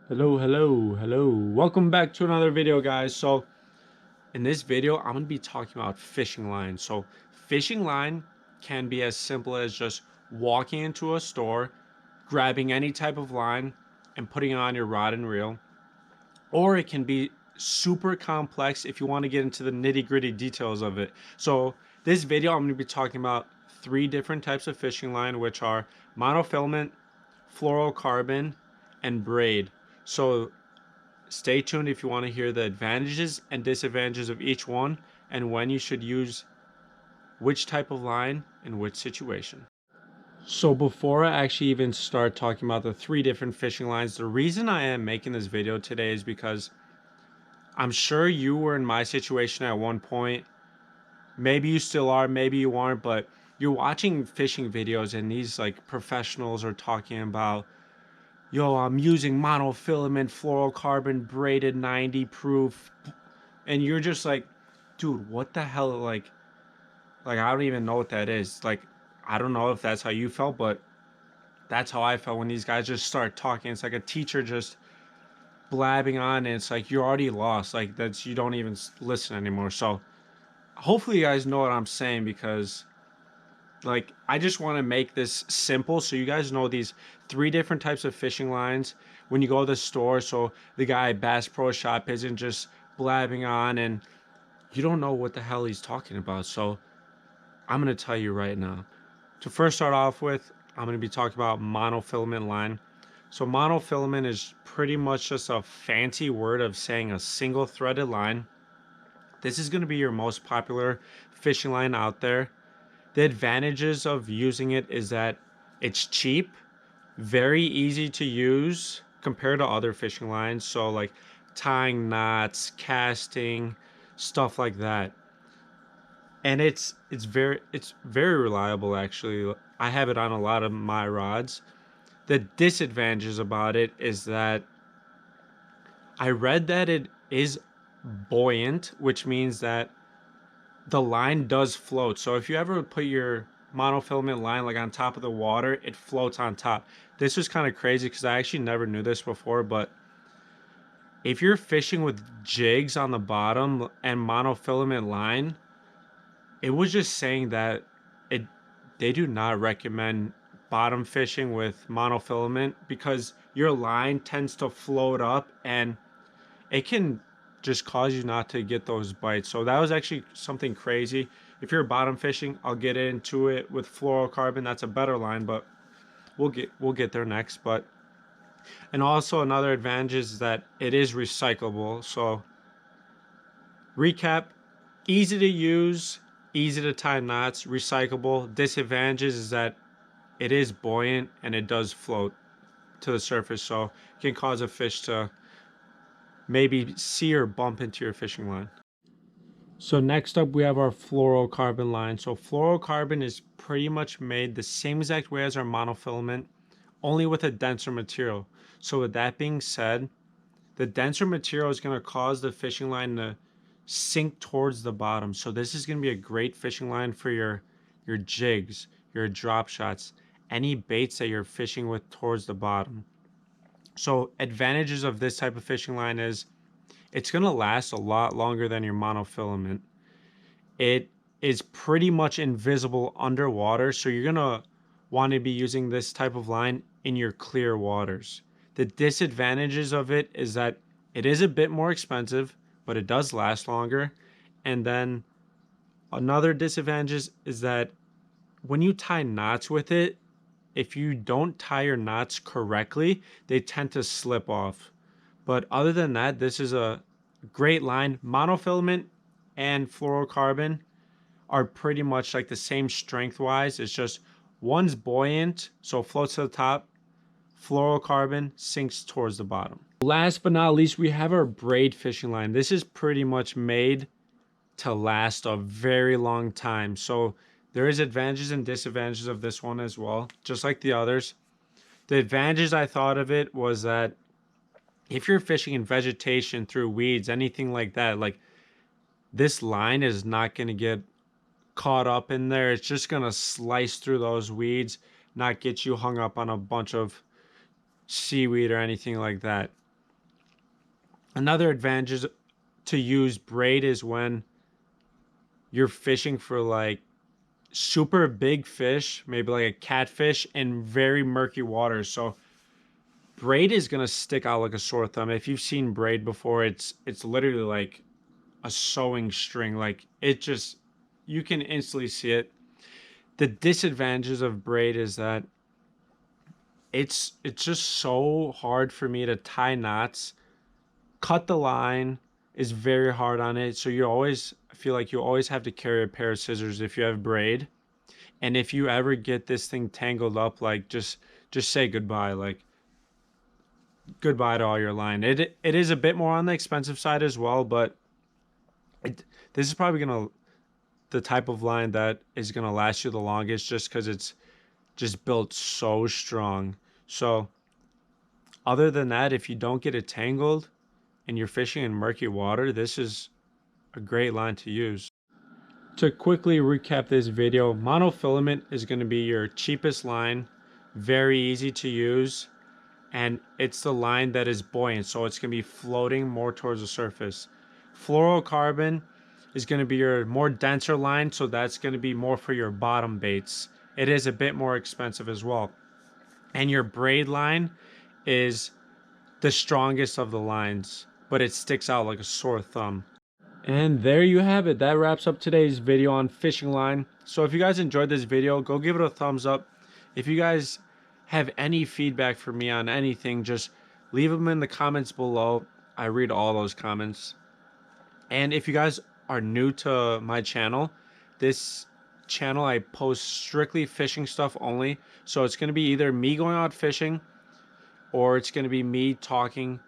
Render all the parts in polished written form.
Hello. Welcome back to another video, guys. So in this video, I'm going to be talking about fishing line. So fishing line can be as simple as just walking into a store, grabbing any type of line and putting it on your rod and reel. Or it can be super complex if you want to get into the nitty-gritty details of it. So this video, I'm going to be talking about 3 different types of fishing line, which are monofilament, fluorocarbon, and braid. So stay tuned if you want to hear the advantages and disadvantages of each one and when you should use which type of line in which situation. So before I actually even start talking about the 3 different fishing lines, the reason I am making this video today is because I'm sure you were in my situation at one point. Maybe you still are, maybe you aren't, but you're watching fishing videos and these like professionals are talking about, yo, I'm using monofilament fluorocarbon braided 90 proof, and you're just like, dude, what the hell? Like I don't even know what that is. Like, I don't know if that's how you felt, but that's how I felt when these guys just start talking. It's like a teacher just blabbing on, and it's like you're already lost. Like that's you don't even listen anymore. So hopefully you guys know what I'm saying, because like I just want to make this simple so you guys know these 3 different types of fishing lines when you go to the store, so the guy at Bass Pro Shop isn't just blabbing on and you don't know what the hell he's talking about. So I'm going to tell you right now. To first start off with, I'm going to be talking about monofilament line. So monofilament is pretty much just a fancy word of saying a single threaded line. This is going to be your most popular fishing line out there. The advantages of using it is that it's cheap, very easy to use compared to other fishing lines. So like tying knots, casting, stuff like that. And it's very reliable actually. I have it on a lot of my rods. The disadvantages about it is that I read that it is buoyant, which means that the line does float. So if you ever put your monofilament line like on top of the water, it floats on top. This was kind of crazy because I actually never knew this before, but if you're fishing with jigs on the bottom and monofilament line, it was just saying that it they do not recommend bottom fishing with monofilament because your line tends to float up and it can just cause you not to get those bites. So that was actually something crazy. If you're bottom fishing, I'll get into it with fluorocarbon. That's a better line, but we'll get there next. But and also another advantage is that it is recyclable. So recap, easy to use, easy to tie knots, recyclable. Disadvantages is that it is buoyant and it does float to the surface, so it can cause a fish to maybe see or bump into your fishing line. So next up we have our fluorocarbon line. So fluorocarbon is pretty much made the same exact way as our monofilament, only with a denser material. So with that being said, the denser material is going to cause the fishing line to sink towards the bottom. So this is going to be a great fishing line for your jigs, your drop shots, any baits that you're fishing with towards the bottom. So advantages of this type of fishing line is it's going to last a lot longer than your monofilament. It is pretty much invisible underwater, so you're going to want to be using this type of line in your clear waters. The disadvantages of it is that it is a bit more expensive, but it does last longer. And then another disadvantage is that when you tie knots with it, if you don't tie your knots correctly, they tend to slip off. But other than that, this is a great line. Monofilament and fluorocarbon are pretty much like the same strength wise. It's just one's buoyant, so floats to the top. Fluorocarbon sinks towards the bottom. Last but not least, we have our braid fishing line. This is pretty much made to last a very long time. So there is advantages and disadvantages of this one as well, just like the others. The advantages I thought of it was that if you're fishing in vegetation, through weeds, anything like that, like this line is not going to get caught up in there. It's just going to slice through those weeds, not get you hung up on a bunch of seaweed or anything like that. Another advantage to use braid is when you're fishing for like super big fish, maybe like a catfish in very murky waters. So braid is gonna stick out like a sore thumb. If you've seen braid before, it's literally like a sewing string. Like it just, you can instantly see it. The disadvantages of braid is that it's just so hard for me to tie knots. Cut the line is very hard on it. So you always I feel like you always have to carry a pair of scissors if you have braid. And if you ever get this thing tangled up, like just say goodbye. Like goodbye to all your line. It is a bit more on the expensive side as well, but this is probably gonna the type of line that is gonna last you the longest, just because it's just built so strong. So other than that, if you don't get it tangled and you're fishing in murky water, this is a great line to use. To quickly recap this video, monofilament is going to be your cheapest line, very easy to use, and it's the line that is buoyant, so it's going to be floating more towards the surface. Fluorocarbon is going to be your more denser line, so that's going to be more for your bottom baits. It is a bit more expensive as well. And your braid line is the strongest of the lines, but it sticks out like a sore thumb. And there you have it. That wraps up today's video on fishing line. So if you guys enjoyed this video, go give it a thumbs up. If you guys have any feedback for me on anything, just leave them in the comments below. I read all those comments. And if you guys are new to my channel, this channel I post strictly fishing stuff only. So it's going to be either me going out fishing or it's going to be me talking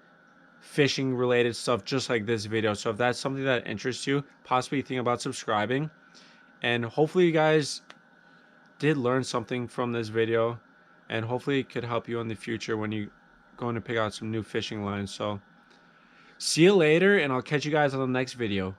fishing related stuff just like this video. So if that's something that interests you, possibly think about subscribing. And hopefully you guys did learn something from this video, and hopefully it could help you in the future when you going to pick out some new fishing lines. So see you later, and I'll catch you guys on the next video.